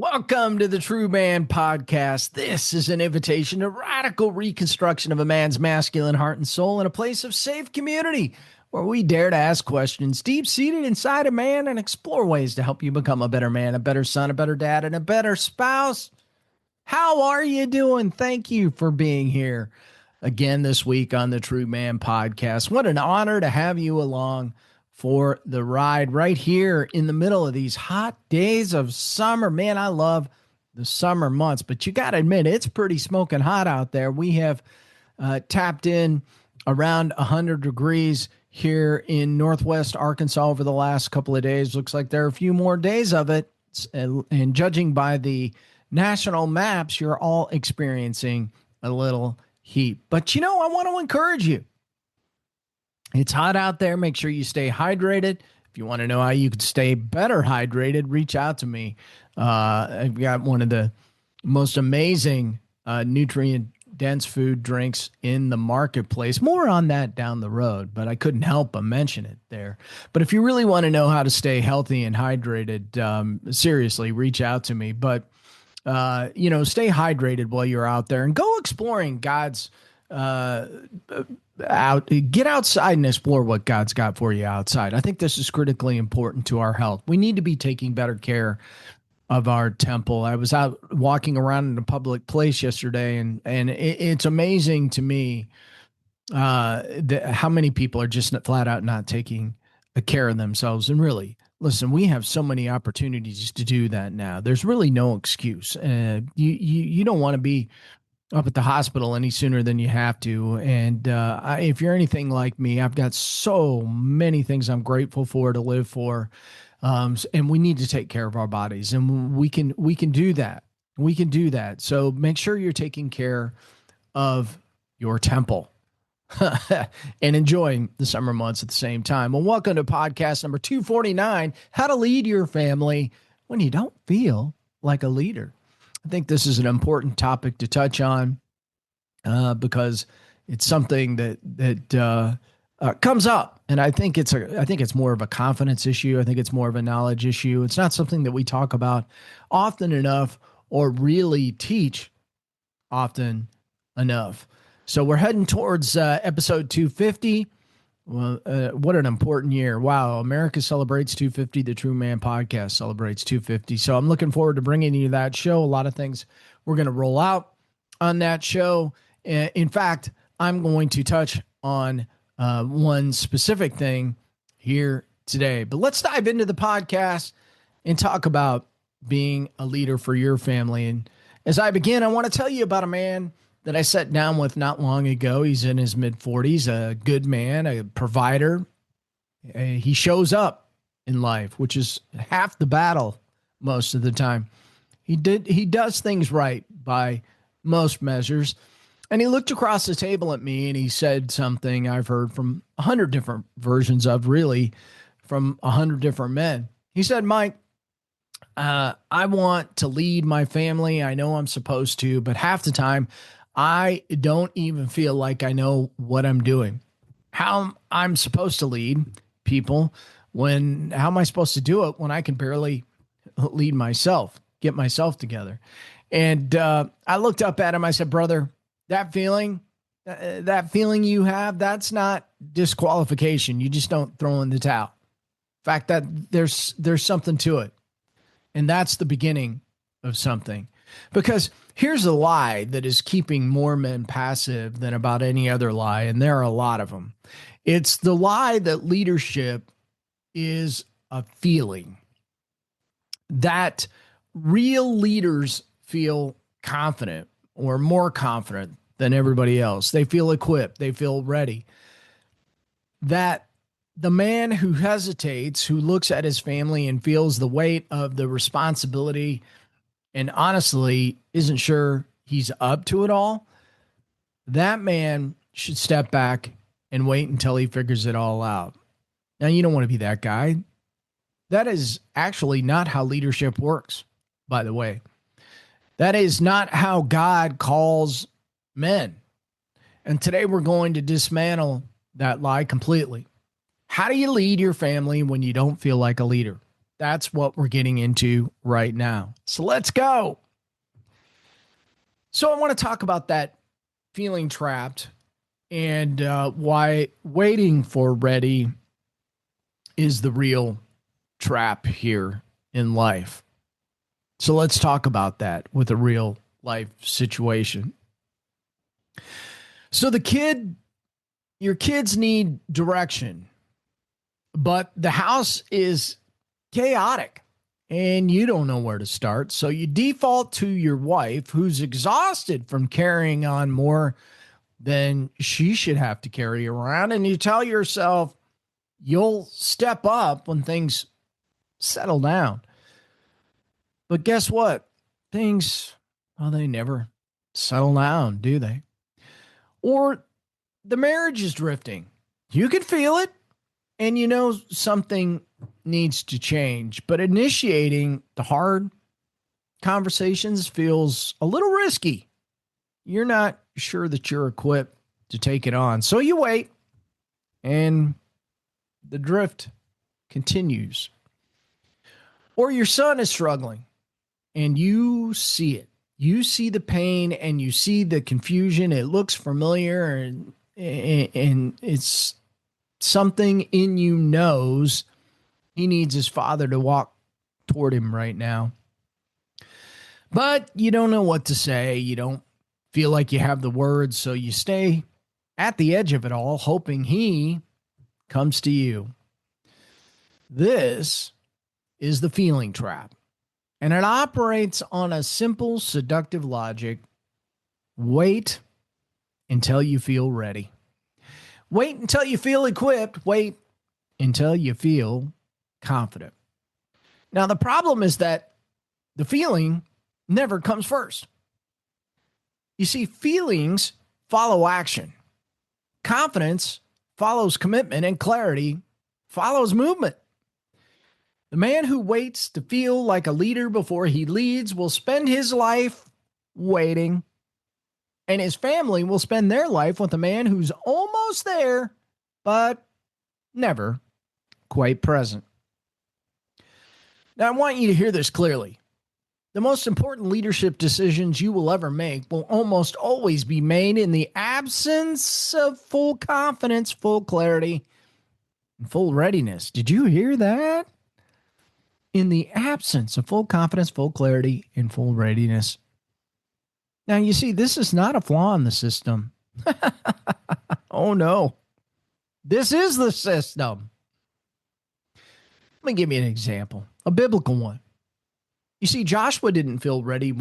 Welcome to the True Man Podcast. This is an invitation to radical reconstruction of a man's masculine heart and soul in a place of safe community where we dare to ask questions deep-seated inside a man and explore ways to help you become a better man, a better son, a better dad, and a better spouse. How are you doing? Thank you for being here again this week on the True Man Podcast. What an honor to have you along for the ride right here in the middle of these hot days of summer. Man, I love the summer months, but you got to admit, it's pretty smoking hot out there. We have tapped in around 100 degrees here in Northwest Arkansas over the last couple of days. Looks like there are a few more days of it. And judging by the national maps, you're all experiencing a little heat. But, I want to encourage you. It's hot out there. Make sure you stay hydrated. If you want to know how you could stay better hydrated, reach out to me. I've got one of the most amazing nutrient-dense food drinks in the marketplace. More on that down the road, but I couldn't help but mention it there. But if you really want to know how to stay healthy and hydrated, seriously, reach out to me. But, stay hydrated while you're out there and go exploring God's get outside and explore what God's got for you outside. I think this is critically important to our health. We need to be taking better care of our temple. I was out walking around in a public place yesterday, and it's amazing to me how many people are just flat out not taking care of themselves. And really, listen, we have so many opportunities to do that now. There's really no excuse. You don't want to be up at the hospital any sooner than you have to. And if you're anything like me, I've got so many things I'm grateful for to live for. And we need to take care of our bodies, and we can do that. We can do that. So make sure you're taking care of your temple and enjoying the summer months at the same time. Well, welcome to podcast number 249, How to Lead Your Family When You Don't Feel Like a Leader. I think this is an important topic to touch on because it's something that comes up, and I think it's more of a confidence issue. I think it's more of a knowledge issue. It's not something that we talk about often enough or really teach often enough. So we're heading towards episode 250. Well, what an important year. Wow. America celebrates 250. The True Man Podcast celebrates 250. So I'm looking forward to bringing you that show. A lot of things we're going to roll out on that show. In fact, I'm going to touch on one specific thing here today. But let's dive into the podcast and talk about being a leader for your family. And as I begin, I want to tell you about a man that I sat down with not long ago. He's in his mid-40s, a good man, a provider. He shows up in life, which is half the battle most of the time. He does things right by most measures. And he looked across the table at me and he said something I've heard from 100 different versions of, really, from 100 different men. He said, Mike, I want to lead my family. I know I'm supposed to, but half the time, I don't even feel like I know what I'm doing. How I'm supposed to lead people how am I supposed to do it when I can barely lead myself, get myself together? And I looked up at him. I said, brother, that feeling you have, that's not disqualification. You just don't throw in the towel. In fact, that there's something to it. And that's the beginning of something. Because here's a lie that is keeping more men passive than about any other lie, and there are a lot of them. It's the lie that leadership is a feeling, that real leaders feel confident or more confident than everybody else. They feel equipped. They feel ready. That the man who hesitates, who looks at his family and feels the weight of the responsibility and honestly isn't sure he's up to it all, that man should step back and wait until he figures it all out. Now, you don't want to be that guy. That is actually not how leadership works, by the way. That is not how God calls men. And today we're going to dismantle that lie completely. How do you lead your family when you don't feel like a leader? That's what we're getting into right now. So let's go. So I want to talk about that feeling trapped and why waiting for ready is the real trap here in life. So let's talk about that with a real life situation. So your kids need direction, but the house is chaotic and you don't know where to start. So you default to your wife, who's exhausted from carrying on more than she should have to carry around. And you tell yourself you'll step up when things settle down. But guess what? Things, well, they never settle down, do they? Or the marriage is drifting. You can feel it and you know something needs to change, but initiating the hard conversations feels a little risky. You're not sure that you're equipped to take it on. So you wait and the drift continues. Or your son is struggling and you see it. You see the pain and you see the confusion. It looks familiar and it's something in you knows he needs his father to walk toward him right now. But you don't know what to say. You don't feel like you have the words, so you stay at the edge of it all, hoping he comes to you. This is the feeling trap, and it operates on a simple, seductive logic. Wait until you feel ready. Wait until you feel equipped. Wait until you feel confident. Now, the problem is that the feeling never comes first. You see, feelings follow action. Confidence follows commitment, and clarity follows movement. The man who waits to feel like a leader before he leads will spend his life waiting, and his family will spend their life with a man who's almost there, but never quite present. Now, I want you to hear this clearly. The most important leadership decisions you will ever make will almost always be made in the absence of full confidence, full clarity, and full readiness. Did you hear that? In the absence of full confidence, full clarity, and full readiness. Now, you see, this is not a flaw in the system. Oh, no. This is the system. Let me give you an example, a biblical one. You see, Joshua didn't feel ready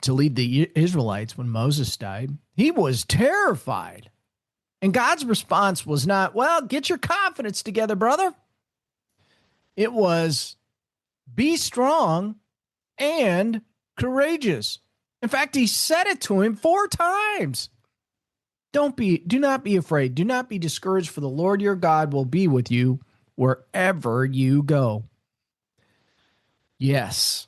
to lead the Israelites when Moses died. He was terrified. And God's response was not, well, get your confidence together, brother. It was, be strong and courageous. In fact, he said it to him 4 times. Do not be afraid. Do not be discouraged, for the Lord your God will be with you wherever you go. Yes,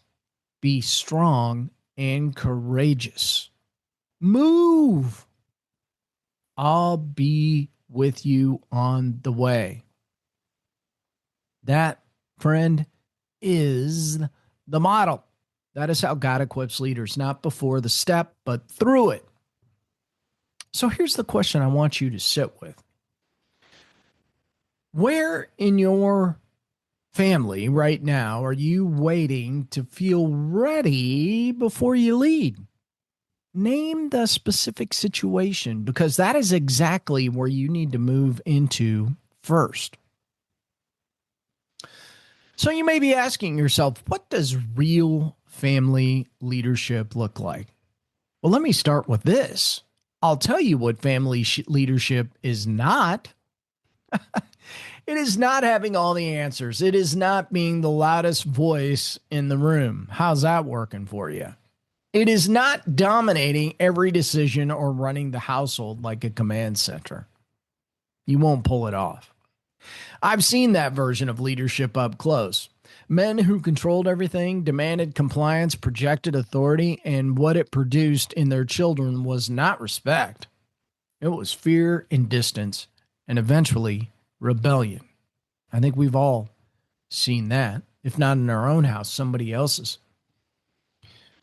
be strong and courageous. Move. I'll be with you on the way. That, friend, is the model. That is how God equips leaders, not before the step, but through it. So here's the question I want you to sit with. Where in your family right now are you waiting to feel ready before you lead? Name the specific situation, because that is exactly where you need to move into first. So you may be asking yourself, what does real family leadership look like? Well, let me start with this. I'll tell you what family leadership is not. It is not having all the answers. It is not being the loudest voice in the room. How's that working for you? It is not dominating every decision or running the household like a command center. You won't pull it off. I've seen that version of leadership up close. Men who controlled everything, demanded compliance, projected authority, and what it produced in their children was not respect. It was fear and distance, and eventually rebellion. I think we've all seen that. If not in our own house, somebody else's.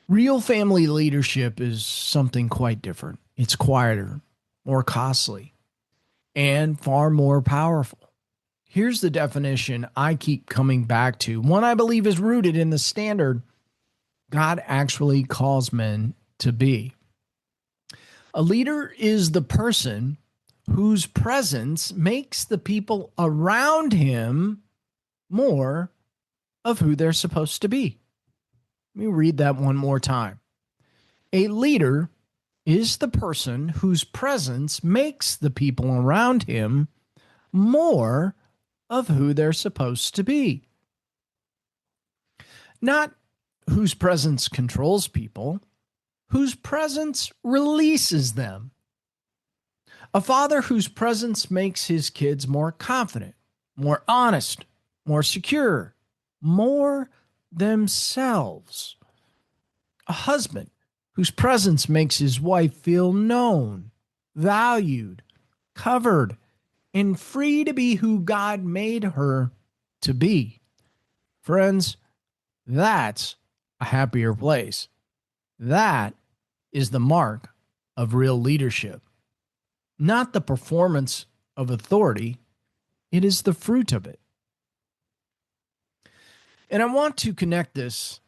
Real family leadership is something quite different. It's quieter, more costly, and far more powerful. Here's the definition I keep coming back to, one I believe is rooted in the standard God actually calls men to be. A leader is the person whose presence makes the people around him more of who they're supposed to be. Let me read that one more time. A leader is the person whose presence makes the people around him more of who they're supposed to be. Not whose presence controls people, whose presence releases them. A father whose presence makes his kids more confident, more honest, more secure, more themselves. A husband whose presence makes his wife feel known, valued, covered, and free to be who God made her to be. Friends, that's a happier place. That is the mark of real leadership. Not the performance of authority, it is the fruit of it. And I want to connect this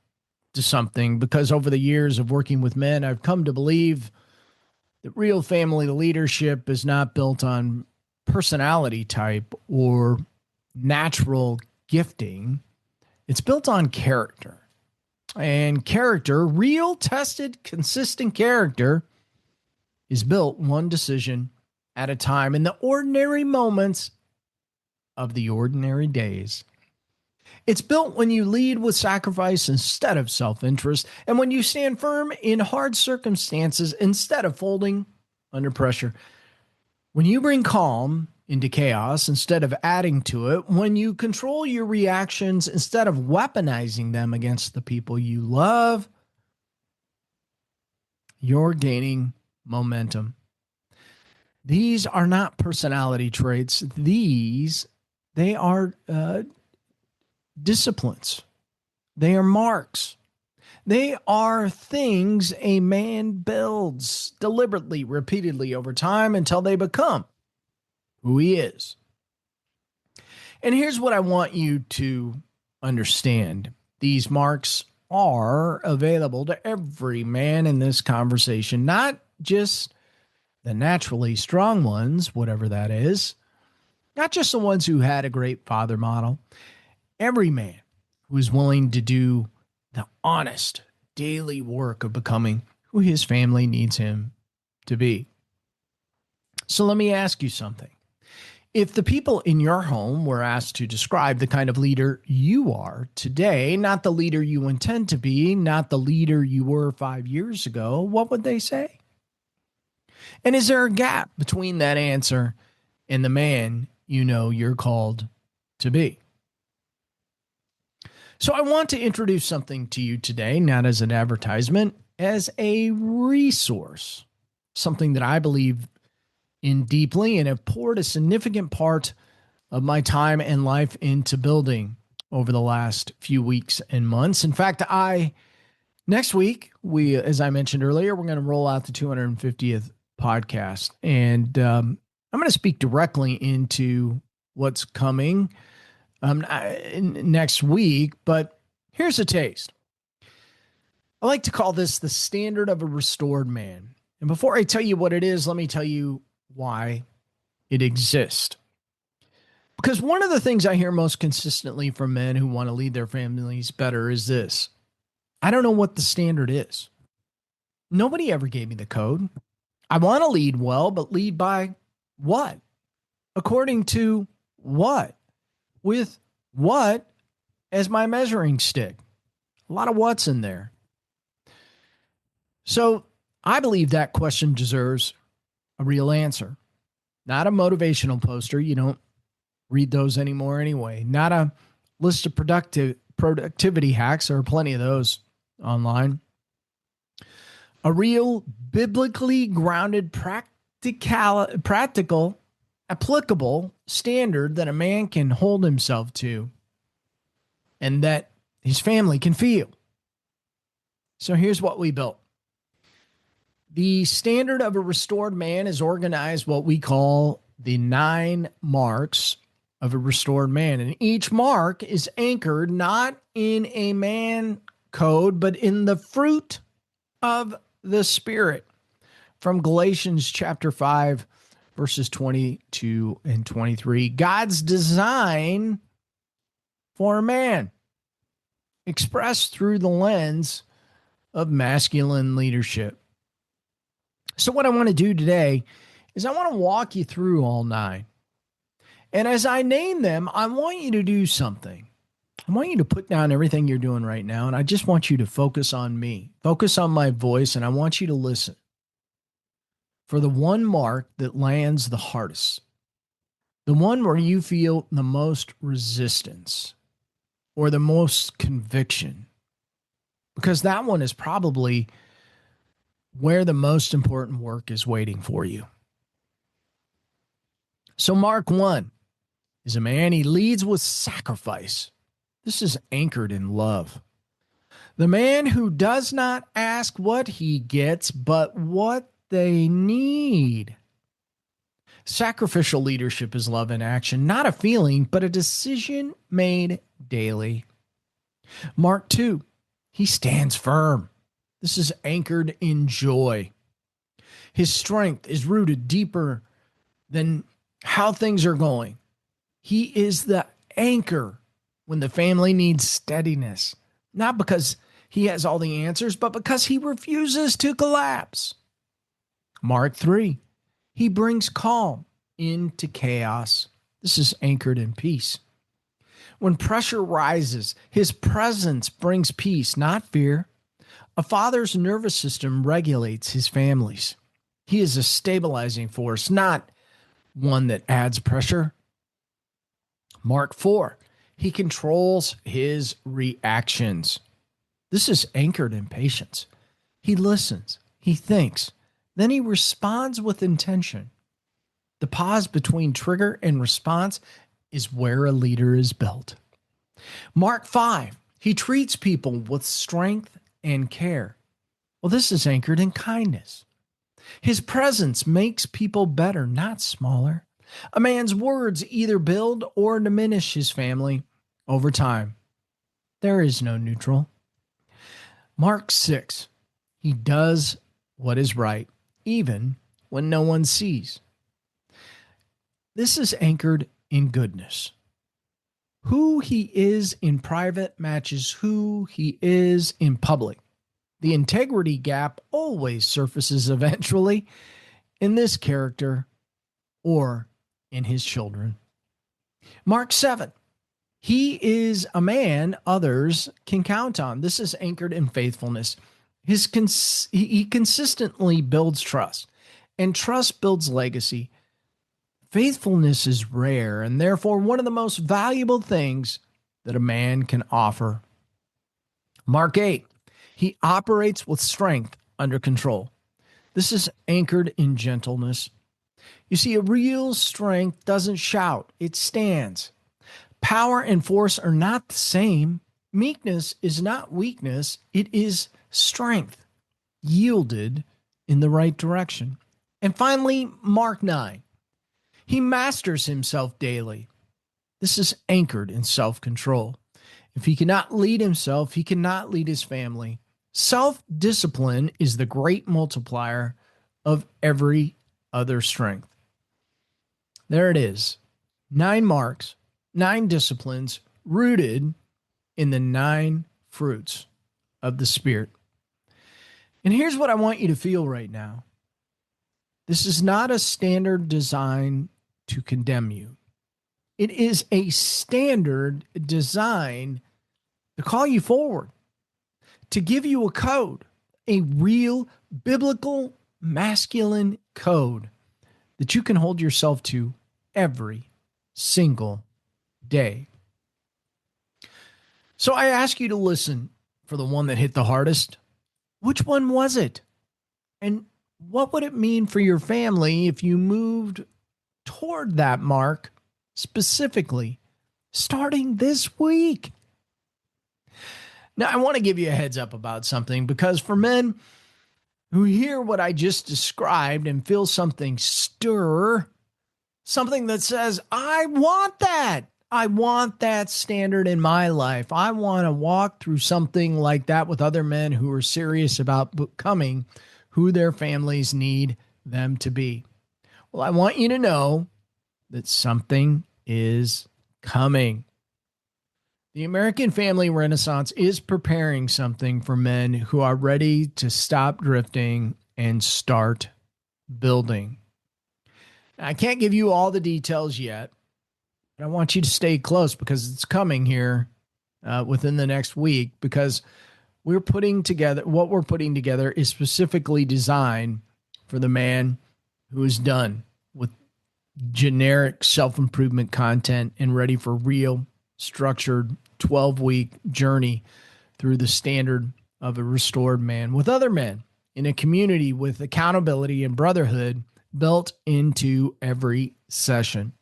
to something because over the years of working with men, I've come to believe that real family leadership is not built on personality type or natural gifting. It's built on character. And character, real, tested, consistent character, is built one decision at a time in the ordinary moments of the ordinary days. It's built when you lead with sacrifice instead of self-interest, and when you stand firm in hard circumstances instead of folding under pressure. When you bring calm into chaos instead of adding to it, when you control your reactions instead of weaponizing them against the people you love, you're gaining momentum. These are not personality traits. They are disciplines. They are marks. They are things a man builds deliberately, repeatedly over time until they become who he is. And here's what I want you to understand. These marks are available to every man in this conversation, not just the naturally strong ones, whatever that is, not just the ones who had a great father model. Every man who is willing to do the honest daily work of becoming who his family needs him to be. So let me ask you something. If the people in your home were asked to describe the kind of leader you are today, not the leader you intend to be, not the leader you were 5 years ago, what would they say? And is there a gap between that answer and the man you know you're called to be? So I want to introduce something to you today, not as an advertisement, as a resource, something that I believe in deeply and have poured a significant part of my time and life into building over the last few weeks and months. In fact, next week, as I mentioned earlier, we're going to roll out the 250th podcast. And I'm going to speak directly into what's coming next week, but here's a taste. I like to call this the standard of a restored man. And before I tell you what it is, let me tell you why it exists. Because one of the things I hear most consistently from men who want to lead their families better is this: I don't know what the standard is. Nobody ever gave me the code. I want to lead well, but lead by what? According to what? With what as my measuring stick? A lot of what's in there. So I believe that question deserves a real answer. Not a motivational poster. You don't read those anymore anyway. Not a list of productivity hacks. There are plenty of those online. A real biblically grounded, practical, applicable standard that a man can hold himself to. and that his family can feel. So here's what we built. The standard of a restored man is organized what we call the 9 marks of a restored man. And each mark is anchored not in a man code, but in the fruit of the Spirit. From Galatians chapter 5, verses 22 and 23. God's design for a man, expressed through the lens of masculine leadership. So what I want to do today is I want to walk you through all 9. And as I name them, I want you to do something. I want you to put down everything you're doing right now, and I just want you to focus on me. Focus on my voice, and I want you to listen for the one mark that lands the hardest, the one where you feel the most resistance or the most conviction, because that one is probably where the most important work is waiting for you. So Mark 1 is a man, he leads with sacrifice. This is anchored in love. The man who does not ask what he gets, but what they need. Sacrificial leadership is love in action, not a feeling, but a decision made daily. Mark 2, he stands firm. This is anchored in joy. His strength is rooted deeper than how things are going. He is the anchor when the family needs steadiness, not because he has all the answers, but because he refuses to collapse. Mark 3, he brings calm into chaos. This is anchored in peace. When pressure rises, his presence brings peace, not fear. A father's nervous system regulates his families. He is a stabilizing force, not one that adds pressure. Mark 4, he controls his reactions. This is anchored in patience. He listens, he thinks, then he responds with intention. The pause between trigger and response is where a leader is built. Mark 5, he treats people with strength and care. Well, this is anchored in kindness. His presence makes people better, not smaller. A man's words either build or diminish his family over time. There is no neutral. Mark 6, he does what is right, even when no one sees. This is anchored in goodness. Who he is in private matches who he is in public. The integrity gap always surfaces eventually in this character or in his children. Mark 7, he is a man others can count on. This is anchored in faithfulness. He consistently builds trust, and trust builds legacy. Faithfulness is rare and therefore one of the most valuable things that a man can offer. Mark 8, he operates with strength under control. This is anchored in gentleness. You see, a real strength doesn't shout, it stands. Power and force are not the same. Meekness is not weakness, it is strength, yielded in the right direction. And finally, Mark 9. He masters himself daily. This is anchored in self-control. If he cannot lead himself, he cannot lead his family. Self-discipline is the great multiplier of every other strength. There it is. 9 marks, 9 disciplines rooted in the 9 fruits of the Spirit. And here's what I want you to feel right now. This is not a standard design to condemn you. It is a standard design to call you forward, to give you a code, a real biblical masculine code that you can hold yourself to every single day. So I ask you to listen for the one that hit the hardest. Which one was it? And what would it mean for your family if you moved toward that mark specifically starting this week? Now, I want to give you a heads up about something, because for men who hear what I just described and feel something stir, something that says, I want that. I want that standard in my life. I want to walk through something like that with other men who are serious about becoming who their families need them to be. Well, I want you to know that something is coming. The American Family Renaissance is preparing something for men who are ready to stop drifting and start building. I can't give you all the details yet, but I want you to stay close because it's coming here within the next week, because what we're putting together is specifically designed for the man who is done with generic self-improvement content and ready for real, structured 12-week journey through the standard of a restored man with other men in a community with accountability and brotherhood built into every session.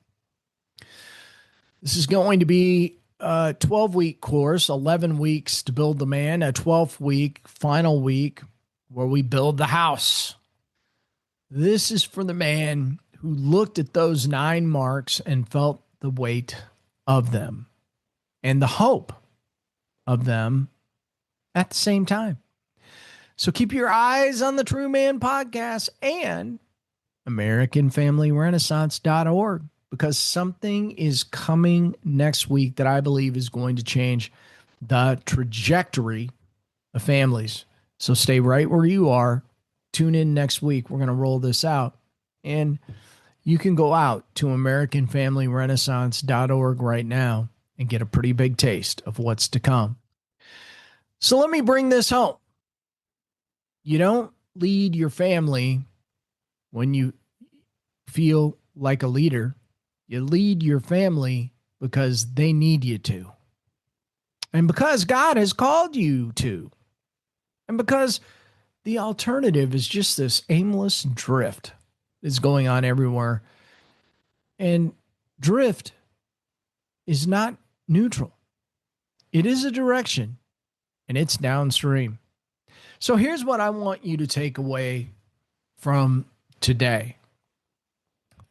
This is going to be a 12-week course, 11 weeks to build the man, a 12th week, final week where we build the house. This is for the man who looked at those 9 marks and felt the weight of them and the hope of them at the same time. So keep your eyes on the True Man Podcast and AmericanFamilyRenaissance.org, because something is coming next week that I believe is going to change the trajectory of families. So stay right where you are. Tune in next week. We're going to roll this out. And you can go out to AmericanFamilyRenaissance.org right now and get a pretty big taste of what's to come. So let me bring this home. You don't lead your family when you feel like a leader. You lead your family because they need you to. And because God has called you to. And because the alternative is just this aimless drift that's going on everywhere. And drift is not neutral. It is a direction, and it's downstream. So here's what I want you to take away from today.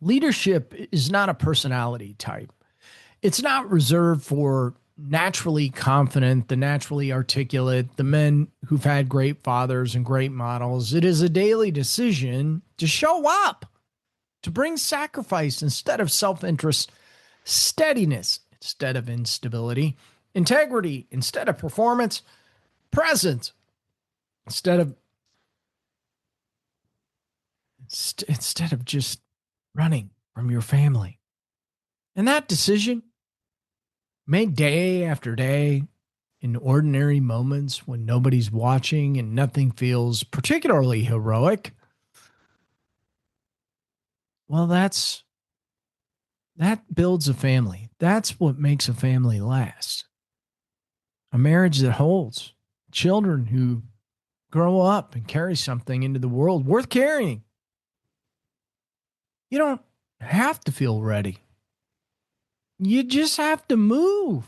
Leadership is not a personality type. It's not reserved for naturally confident, the naturally articulate, the men who've had great fathers and great models. It is a daily decision to show up, to bring sacrifice instead of self-interest, steadiness instead of instability, integrity instead of performance, presence instead of just running from your family. And that decision, made day after day in ordinary moments when nobody's watching and nothing feels particularly heroic, well, that builds a family. That's what makes a family last. A marriage that holds, children who grow up and carry something into the world worth carrying. You don't have to feel ready. You just have to move.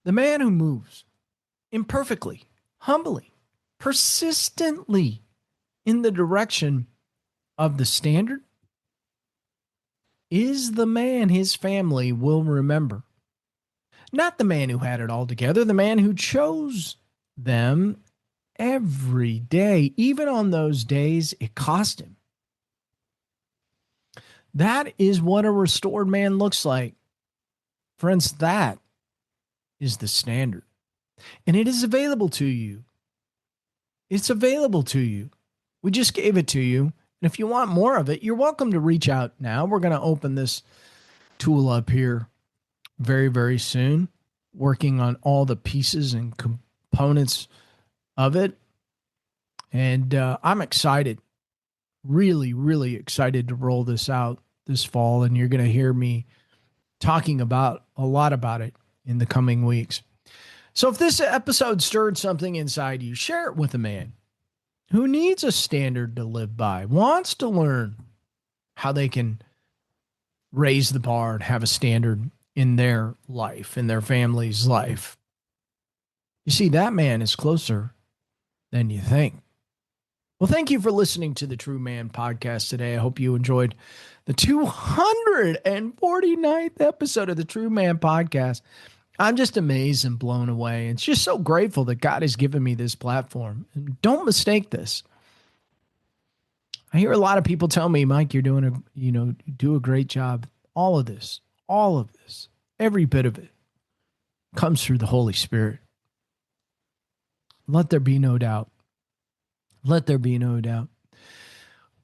The man who moves imperfectly, humbly, persistently in the direction of the standard is the man his family will remember. Not the man who had it all together, the man who chose them every day, even on those days it cost him. That is what a restored man looks like. Friends, that is the standard. And it is available to you. It's available to you. We just gave it to you. And if you want more of it, you're welcome to reach out now. We're going to open this tool up here very, very soon, working on all the pieces and components of it. And I'm excited, really, really excited to roll this out this fall. And you're going to hear me talking about a lot about it in the coming weeks. So if this episode stirred something inside you, share it with a man who needs a standard to live by, wants to learn how they can raise the bar and have a standard in their life, in their family's life. You see, that man is closer than you think. Well, thank you for listening to the True Man podcast today. I hope you enjoyed the 249th episode of the True Man podcast. I'm just amazed and blown away. It's just so grateful that God has given me this platform. And don't mistake this. I hear a lot of people tell me, Mike, you're doing do a great job. All of this, every bit of it comes through the Holy Spirit. Let there be no doubt. Let there be no doubt.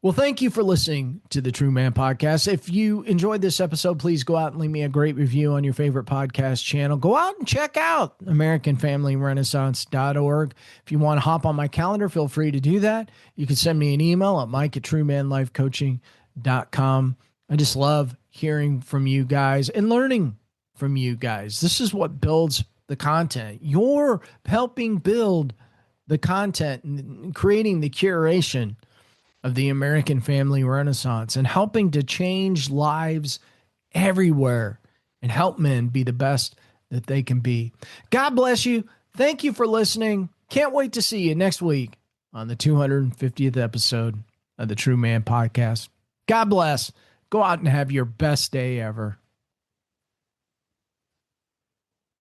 Well, thank you for listening to the True Man podcast. If you enjoyed this episode, please go out and leave me a great review on your favorite podcast channel. Go out and check out AmericanFamilyRenaissance.org. If you want to hop on my calendar, feel free to do that. You can send me an email at mike@truemanlifecoaching.com. I just love hearing from you guys and learning from you guys. This is what builds the content. You're helping build the content and creating the curation of the American Family Renaissance and helping to change lives everywhere and help men be the best that they can be. God bless you. Thank you for listening. Can't wait to see you next week on the 250th episode of the True Man podcast. God bless. Go out and have your best day ever.